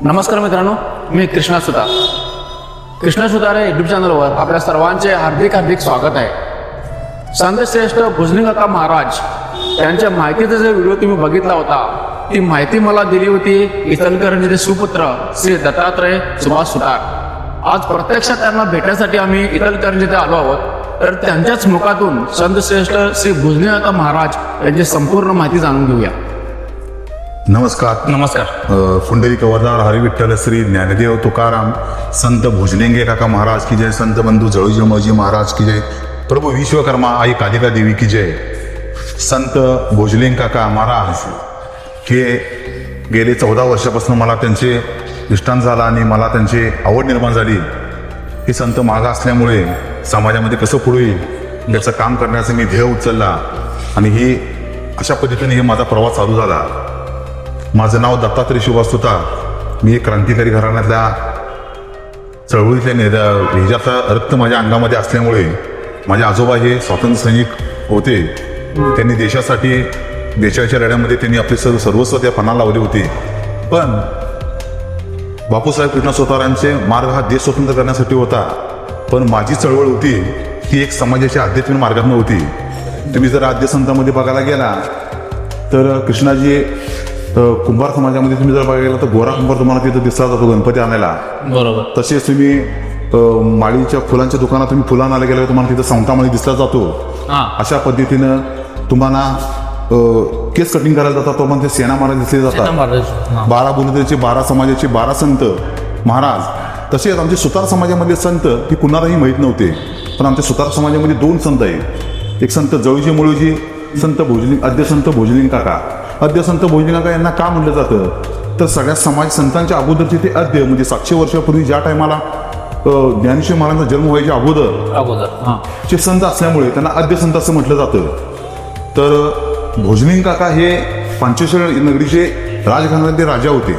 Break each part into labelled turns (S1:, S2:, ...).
S1: नमस्कार मित्रांनो, मी कृष्णा सुतार. कृष्णा सुतार या यूट्यूब चॅनलवर आपल्या सर्वांचे हार्दिक स्वागत आहे. संतश्रेष्ठ भुजलिंग काका महाराज यांच्या माहितीचा जो व्हिडिओ तुम्ही बघितला होता, ती माहिती मला दिली होती इचलकरंजीचे सुपुत्र श्री दत्तात्रय सुभाष सुतार. आज प्रत्यक्षात त्यांना भेटण्यासाठी आम्ही इचलकरंजीत आलो आहोत. तर त्यांच्याच मुखातून संतश्रेष्ठ श्री भुजलिंग काका महाराज यांची संपूर्ण माहिती जाणून घेऊया.
S2: नमस्कार. पुंडलिक अवतार हरिविठ्ठल श्री ज्ञानदेव तुकाराम संत भुजलिंगे काका महाराज की जय. संत बंधू जळूजी महाराज की जय. प्रभू विश्वकर्मा आई कालिका देवी की जय. संत भुजलिंग काका महाराज हे गेले 14 वर्षापासून मला त्यांचे दृष्टांत झाला आणि मला त्यांची आवड निर्माण झाली. हे संत मागा असल्यामुळे समाजामध्ये कसं पुढे येईल याचं काम करण्याचं मी ध्येय उचलला आणि ही अशा पद्धतीने हे माझा प्रवास चालू झाला. माझं नाव दत्तात्रय सुभाष सुतार. मी एक क्रांतिकारी घराण्यातल्या चळवळीतल्या ह्याच्याचा रक्त माझ्या अंगामध्ये असल्यामुळे माझे आजोबा हे स्वातंत्र्य सैनिक होते. त्यांनी देशासाठी देशाच्या लढ्यामध्ये त्यांनी आपले सर्वस्व त्या पणाला लावले होते. पण बापूसाहेब कृष्णा सुतारांचे मार्ग हा देश स्वतंत्र करण्यासाठी होता. पण माझी चळवळ होती ती एक समाजाच्या आध्यात्मिक मार्गातून होती. तुम्ही जर आद्य संतांमध्ये बघायला गेला तर कृष्णाजी कुंभार समाजामध्ये तुम्ही जर बघायला गेला तर गोरा कुंभार तुम्हाला तिथं दिसला जातो गणपती आणायला.
S1: बरोबर.
S2: तसेच तुम्ही माळीच्या फुलांच्या दुकानात तुम्ही फुलं आणायला गेल्यावर तुम्हाला तिथं सावतामाळी दिसला जातो. अशा पद्धतीनं तुम्हाला केस कटिंग करायला जातात तो पण ते सेना महाराज दिसले जातात. 12 बुलंदीचे 12 समाजाचे 12 संत महाराज. तसेच आमचे सुतार समाजामध्ये संत ही कुणालाही माहीत नव्हते. पण आमच्या सुतार समाजामध्ये 2 संत आहेत. एक संत जळूजी मुळूजी संत भुजलिंग आद्य संत भुजलिंग काका. आद्य संत भुजलिंग काका यांना का म्हटलं जातं तर सगळ्या समाज संतांच्या अगोदरचे ते आद्य म्हणजे 700 वर्षापूर्वी ज्या टायमाला ज्ञानेश्वर महाराजांचा जन्म व्हायच्या अगोदर चे संत असल्यामुळे त्यांना आद्य संत असं म्हटलं जातं. तर भुजलिंग काका हे पंचेश्वर नगरीचे राजघराण्याचे राजा होते.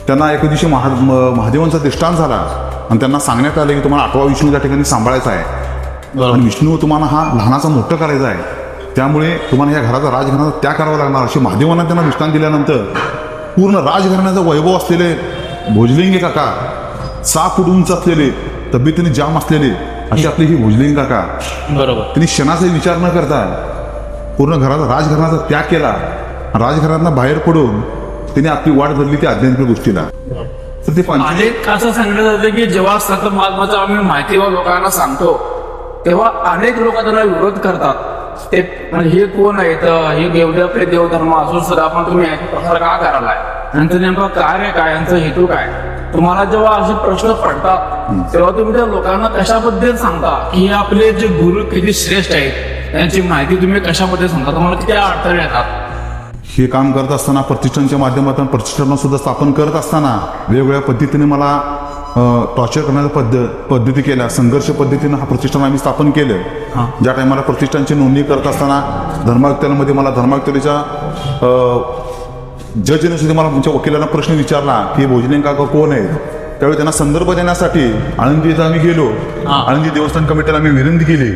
S2: त्यांना एके दिवशी महादेवांचा दृष्टांत झाला आणि त्यांना सांगण्यात आलं की तुम्हाला 8वा विष्णू त्या ठिकाणी सांभाळायचा आहे आणि विष्णू तुम्हाला हा लहानाचा मोठं करायचा आहे. त्यामुळे तुम्हाला या घराचा राजघराण्याचा त्याग करावा लागणार अशी महादेवांना त्यांना दृष्टांत दिल्यानंतर पूर्ण राजघराण्याचा वैभव असलेले भुजलिंगे काका 6 फूट उंच असलेले तब्येतीने जाम असलेले अशी आपली ही भुजलिंग काका. बरोबर. त्यांनी क्षणाचा विचार न करता पूर्ण राजघराण्याचा त्याग केला. राजघराण्यात बाहेर पडून त्यांनी आपली वाट धरली त्या आध्यात्मिक गोष्टीला. तर ते
S1: अनेक असं सांगण्यात जातं की जेव्हा संत महात्माचं आम्ही माहिती लोकांना सांगतो तेव्हा अनेक लोक त्यांना विरोध करतात. ते म्हणजे हे कोण आहेत, हे देवदेव देवधर्म असून सुद्धा आपण तुम्ही प्रसार का करायलाय, यांचं नेमकं कार्य काय, यांचा हेतू काय. तुम्हाला जेव्हा असे प्रश्न पडतात तेव्हा तुम्ही त्या लोकांना कशाबद्दल सांगता की हे आपले जे गुरु किती श्रेष्ठ आहेत यांची माहिती तुम्ही कशाबद्दल सांगता, तुम्हाला किती अडचणी येतात.
S2: हे काम करत असताना प्रतिष्ठानच्या माध्यमातून प्रतिष्ठान सुद्धा स्थापन करत असताना वेगवेगळ्या पद्धतीने मला टॉर्चर करण्याच्या पद्धती केल्या. संघर्ष पद्धतीनं हा प्रतिष्ठान आम्ही स्थापन केलं. ज्या टायमाला प्रतिष्ठानची नोंदणी करत असताना धर्मायुक्तांमध्ये मला धर्मायुक्ताच्या जजने सुद्धा मला तुमच्या वकिलांना प्रश्न विचारला की भुजलिंग काका कोण आहे. त्यावेळी त्यांना संदर्भ देण्यासाठी आळंदीला आम्ही गेलो. आळंदी देवस्थान कमिटीला आम्ही विनंती केली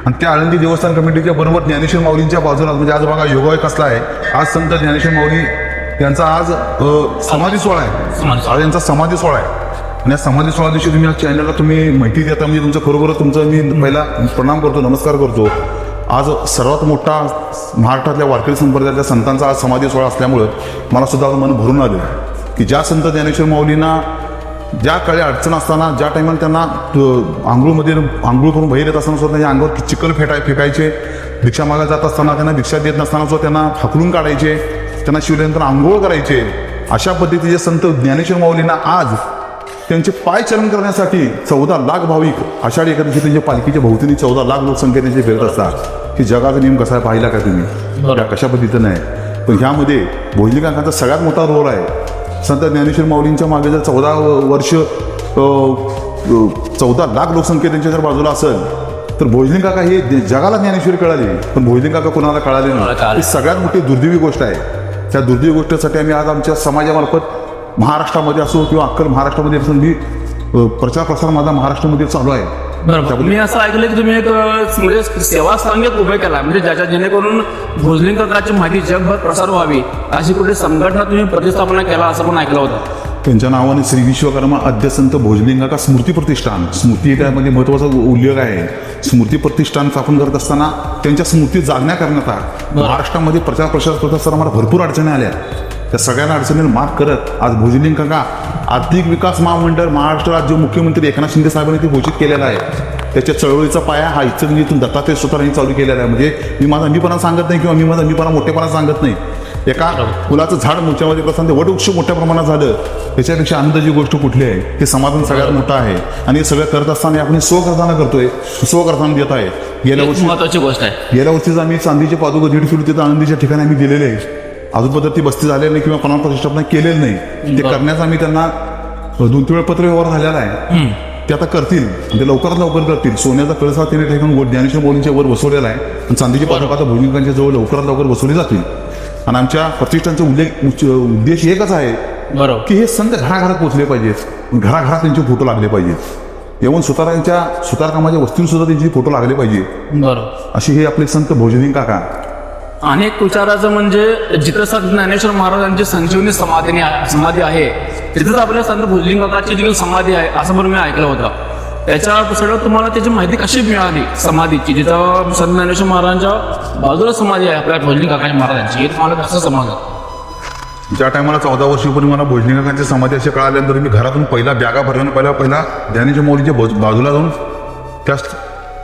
S2: आणि त्या आळंदी देवस्थान कमिटीच्या बरोबर ज्ञानेश्वर माऊलींच्या बाजूला म्हणजे आज बघा योगायोग कसला आहे. आज संत ज्ञानेश्वर माऊली यांचा आज समाधी सोहळा आहे. आज यांचा समाधी सोहळा आहे आणि या समाधी सोहळा दिवशी तुम्ही आज चॅनलला तुम्ही माहिती देता म्हणजे तुमचं खरोखर तुमचं मी पहिला प्रणाम करतो, नमस्कार करतो. आज सर्वात मोठा महाराष्ट्रातल्या वारकरी संप्रदायातल्या संतांचा आज समाधी सोहळा असल्यामुळं मला सुद्धा मन भरून आलं की ज्या संत ज्ञानेश्वर माऊलींना ज्या काळी अडचण असताना ज्या टायमाला त्यांना आंघोळ करून बाहेर येत असताना सुद्धा त्यांच्या अंगावर चिखल फेकायचे. भिक्षा मागायला जात असताना त्यांना भिक्षा देत नसताना सुद्धा त्यांना हकलून काढायचे, त्यांना शिवल्यानंतर आंघोळ करायचे. अशा पद्धतीचे संत ज्ञानेश्वर माऊलींना आज त्यांचे पाय चरण करण्यासाठी 14 लाख भाविक आषाढी एकादशी त्यांच्या पालखीच्या भोवतीने 14 लाख लोकसंख्या त्यांचे फिरत असतात. की जगाचा नियम कसा आहे पाहिला का तुम्ही, त्या कशा पद्धतीनं आहे. पण ह्यामध्ये भुजलिंग काकांचा सगळ्यात मोठा रोल आहे. संत ज्ञानेश्वर माऊलींच्या मागे जर 14 वर्ष 14 लाख लोकसंख्या त्यांच्या जर बाजूला असेल तर भुजलिंग काका हे जगाला ज्ञानेश्वरी कळाली पण भुजलिंग काका कोणाला कळाले नाही. ही सगळ्यात मोठी दुर्दैवी गोष्ट आहे. त्या दुर्दैवी गोष्टीसाठी आम्ही आज आमच्या समाजामार्फत महाराष्ट्रामध्ये असो किंवा अख्खल महाराष्ट्रामध्ये असो मी प्रचार प्रसार माझा महाराष्ट्रामध्ये चालू आहे.
S1: बरोबर. मी असं ऐकलं की तुम्ही एक म्हणजे सेवा संघ उभे केला म्हणजे ज्याच्या जेणेकरून भुजलिंग काकाची माहिती जगभर प्रसार व्हावी अशी कुठे संघटना तुम्ही प्रतिस्थापना केला असं पण ऐकलं होतं.
S2: त्यांच्या नावाने श्री विश्वकर्मा आद्यसंत भोजलिंगाका स्मृती प्रतिष्ठान, स्मृती हे त्यामध्ये महत्त्वाचा उल्लेख आहे. स्मृती प्रतिष्ठान स्थापन करत असताना त्यांच्या स्मृती जागण्या करण्यात महाराष्ट्रामध्ये प्रचार प्रसार करत असताना मला भरपूर अडचणी आल्या. त्या सगळ्यांना अडचणींना मात करत आज भोजलिंग काका आर्थिक विकास महामंडळ महाराष्ट्र राज्य मुख्यमंत्री एकनाथ शिंदे साहेबांनी ते घोषित केलेला आहे. त्याच्या चळवळीचा पाया हा इचलकरंजीतून दत्तात्रय सुतार यांनी चालू केलेला आहे. म्हणजे मी माझा अंधीपणा सांगत नाही किंवा मी माझा अंधीपणा मोठेपणा सांगत नाही. एका फुलाचं झाड मोठ्यामध्ये प्रसंग वटवृक्ष मोठ्या प्रमाणात झालं त्याच्यापेक्षा आनंदाची गोष्ट कुठली आहे. हे समाधान सगळ्यात मोठं आहे. आणि हे सगळं करत असताना आपण स्वखर्चानं करतोय, स्वखर्चानं देत आहे.
S1: महत्वाची गोष्ट आहे.
S2: गेल्या वर्षीच आम्ही चांदीचे पादुका 1.5 किलो तिथं आनंदीच्या ठिकाणी आम्ही दिलेले आहे. अजून ती बस्ती झालेली नाही किंवा कोणाला प्रतिष्ठापना केलेलं नाही. ते करण्याचा आम्ही त्यांना 2-3 वेळा पत्र व्यवहार झालेला आहे. ते आता करतील, ते लवकरात लवकर करतील. सोन्याचा कळसा त्यांनी ठिकाणी ज्ञानेश्वर माऊलींच्या वर बसवलेला आहे. आणि चांदीची पादुका आता भोजलिंगांच्या जवळ लवकरात लवकर बसवली जातील. आणि आमच्या प्रतिष्ठानचा उद्देश एकच आहे की हे संत घराघरात पोहोचले पाहिजेत, घराघरात त्यांचे फोटो लागले पाहिजेत. येऊन सुतारकामाच्या वस्तूंनी सुद्धा त्यांचे फोटो लागले पाहिजे. अशी हे आपले संत भोजलिंग काका.
S1: अनेक विचाराचं म्हणजे जिथं संत ज्ञानेश्वर महाराजांची संजीवनी समाधी आहे तिथंच आपल्या संत भोजलिंग काकाची देखील समाधी आहे असं पण मी ऐकलं होतं. त्याच्या सगळं तुम्हाला त्याची माहिती कशी मिळाली समाधीची, जिथं संत ज्ञानेश्वर महाराजांच्या बाजूला समाधी आहे आपल्या भोजलिंग काकाच्या महाराजांची, हे तुम्हाला कसं समजलं?
S2: ज्या टायमाला 14 वर्षापूर्वी मला भोजलिंग काकांची समाधी अशी कळाल्यानंतर मी घरातून पहिला बॅगा भरल्यानं पहिला ज्ञानेश्वर माऊलीच्या बाजूला जाऊन त्या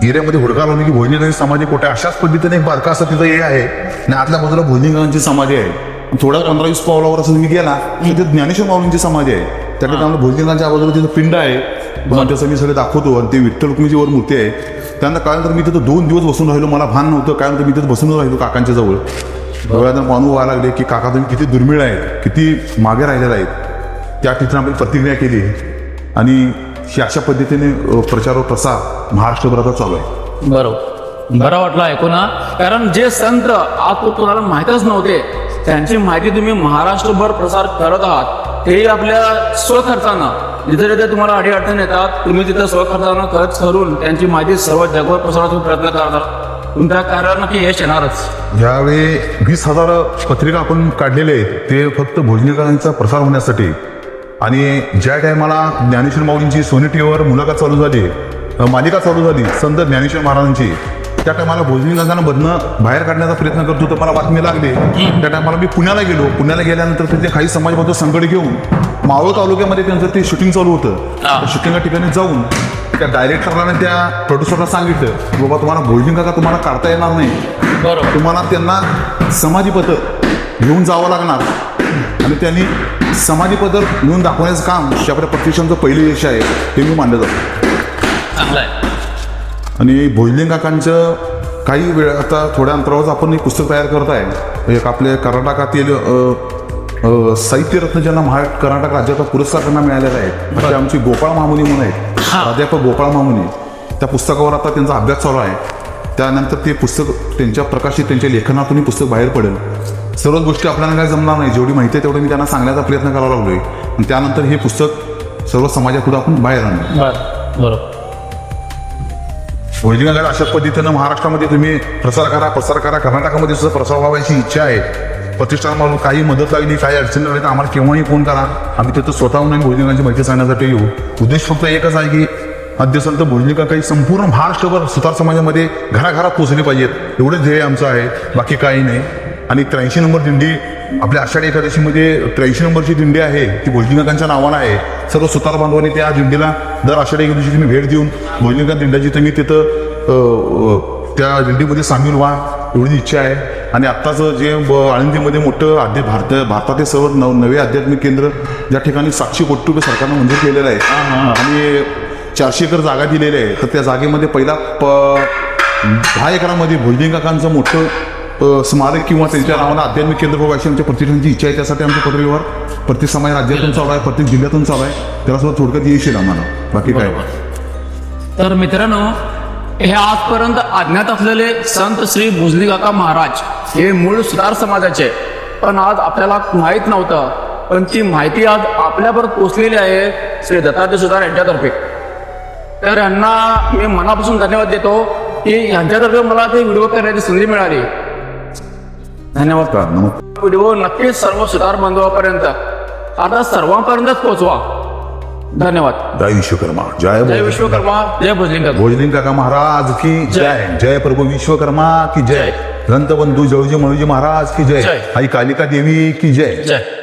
S2: एरियामध्ये हुडका लावली की भोजलिंगाची समाधी कुठे आहे. अशाच पद्धतीने एक बारका असं तिथं हे आहे आणि आतल्या बाजूला भोजलिंगांची समाधी आहे. थोडा 15-20 पावलावर असं तुम्ही गेला तिथे ज्ञानेश्वर माऊलींची समाधी आहे. त्या ठिकाणी भोजलिंगांच्या बाजूला तिथं पिंड आहे. त्याचं मी सगळं दाखवतो. आणि ते विठ्ठल रुक्मिणीची वर मूर्ती आहे. त्यांना कळल्यानंतर मी तिथं 2 दिवस बसून राहिलो. मला भान नव्हतं. काय नंतर मी तिथं बसून राहिलो काकांच्या जवळ. डोळ्यातून पाणू व्हायला लागले की काका तुम्ही किती दुर्मिळ आहेत, किती मागे राहिलेला आहेत. त्या ठिकाणी आपण प्रतिक्रिया केली आणि अशा पद्धतीने प्रचार व प्रसार महाराष्ट्रभर आता चालू आहे.
S1: बरं वाटलं ऐकून. कारण जे संत आज तुम्हाला माहीतच नव्हते त्यांची माहिती तुम्ही महाराष्ट्रभर प्रसार करत आहात. तेही आपल्या स्वखर्चानं जिथे जिथे तुम्हाला अडीअडचण येतात तुम्ही तिथं स्वखर्चानं खर्च करून त्यांची माहिती सर्व जगभर प्रसाराचा प्रयत्न करतात. तुमच्या कार्याला नक्की यश येणारच.
S2: ज्यावेळी 20,000 पत्रिका आपण काढलेले आहेत ते फक्त भोजलिंगांचा प्रसार होण्यासाठी. आणि ज्या टायमाला ज्ञानेश्वर माऊलींची सोनी टीव्हीवर मुलाखत चालू झाली, मालिका चालू झाली संत ज्ञानेश्वर महाराजांची, त्या टायमाला भोजलिंगांना मधनं बाहेर काढण्याचा प्रयत्न करतो तर मला बातमी लागली. त्या टायमाला मी पुण्याला गेलो. पुण्याला गेल्यानंतर तिथे काही समाजबद्ध संकट घेऊन मावळ तालुक्यामध्ये त्यांचं ते शूटिंग चालू होतं. त्या शूटिंग ठिकाणी जाऊन त्या डायरेक्टरला त्या प्रोड्युसरला सांगितलं की बाबा तुम्हाला भोजलिंग काका तुम्हाला काढता येणार नाही, तुम्हाला त्यांना समाधीपत्र घेऊन जावं लागणार. आणि त्यांनी समाधीपत्र घेऊन दाखवण्याचं काम आपल्या प्रतिष्ठानचं पहिलं यश आहे हे मी मानलं जातं.
S1: चांगलं आहे.
S2: आणि भोजलिंग काकांचं काही वेळ आता थोड्या अंतरावर आपण एक पुस्तक तयार करत आहे. एक आपले कर्नाटकातील साहित्यरत्न ज्यांना कर्नाटक राज्याचा पुरस्कार त्यांना मिळालेला आहे असे आमची गोपाळ मामुनी म्हणून आहेत, प्राध्यापक गोपाळ मामुनी. त्या पुस्तकावर आता त्यांचा अभ्यास चालू आहे. त्यानंतर ते पुस्तक त्यांच्या प्रकाशित त्यांच्या लेखनातून पुस्तक बाहेर पडेल. सर्वच गोष्टी आपल्याला काय जमणार नाही, जेवढी माहिती आहे तेवढी मी त्यांना सांगण्याचा प्रयत्न करायला लागलोय. आणि त्यानंतर हे पुस्तक सर्व समाजापुढे आपण बाहेर आणू.
S1: बरोबर.
S2: भोजलिंगाकडे अशाच पद्धतीनं महाराष्ट्रामध्ये तुम्ही प्रसार करा. कर्नाटकामध्ये सुद्धा प्रसार व्हायची इच्छा आहे. प्रतिष्ठानामधून काही मदत लागली, काही अडचण लागली तर आम्हाला केव्हाही फोन करा. आम्ही तिथं स्वतःहून आम्ही भोजलिंगाची माहिती सांगण्यासाठी येऊ. उद्देश फक्त एकच आहे की आद्यसंत भोजलिंग काही संपूर्ण महाराष्ट्रभर सुतार समाजामध्ये घराघरात पोहोचले पाहिजेत, एवढंच ध्येय आमचं आहे, बाकी काही नाही. आणि 83 नंबर दिंडी आपल्या आषाढी एकादशीमध्ये 83 नंबरची दिंडी आहे ती भोजलिंगांच्या नावानं आहे. सर्व सुतार बांधवांनी त्या दिंडीला दर आषाढी एकादशी तुम्ही भेट देऊन भोजलिंगा दिंड्याची तुम्ही तिथं त्या दिंडीमध्ये सामील व्हा एवढी इच्छा आहे. आणि आत्ताच जे आळंदीमध्ये मोठं भारतातील सर्व नवे आध्यात्मिक केंद्र ज्या ठिकाणी 700 कोटी रुपये सरकारनं मंजूर केलेलं आहे आणि 400 एकर जागा दिलेली आहे, तर त्या जागेमध्ये पहिला 10 एकरामध्ये भोजलिंग काकांचं मोठं स्मारक किंवा त्यांच्या नावानं आध्यात्मिक केंद्र व्हावं अशी आमच्या प्रतिष्ठानची इच्छा आहे. त्यासाठी आमचे पत्रव्यवहार प्रत्येक समाज राज्यातून चालू आहे, प्रत्येक जिल्ह्यातून चालू आहे. त्याला सुद्धा थोडक्यात येशील आम्हाला, बाकी काय.
S1: तर मित्रांनो, हे आजपर्यंत अज्ञात असलेले संत श्री भोजलिंग काका महाराज हे मूळ सुतार समाजाचे, पण आज आपल्याला माहीत नव्हतं, पण ती माहिती आज आपल्यापर्यंत पोहोचलेली आहे श्री दत्तात्रय सुतार यांच्यातर्फे. तर यांना मी मनापासून धन्यवाद देतो की यांच्यातर्फे मला ते व्हिडिओ करण्याची संधी मिळाली. धन्यवाद. व्हिडिओ नक्कीच सर्व सुतार बांधवापर्यंत आता सर्वांपर्यंतच पोहोचवा. धन्यवाद.
S2: जय विश्वकर्मा.
S1: जय विश्वकर्मा. जय भोजलिंग.
S2: भोजलिंग काका महाराज की जय. जय प्रभू विश्वकर्मा की जय. ग्रंथबंधू जवळजी मळूजी महाराज की जय. आई कालिका देवी की जय.
S1: जय.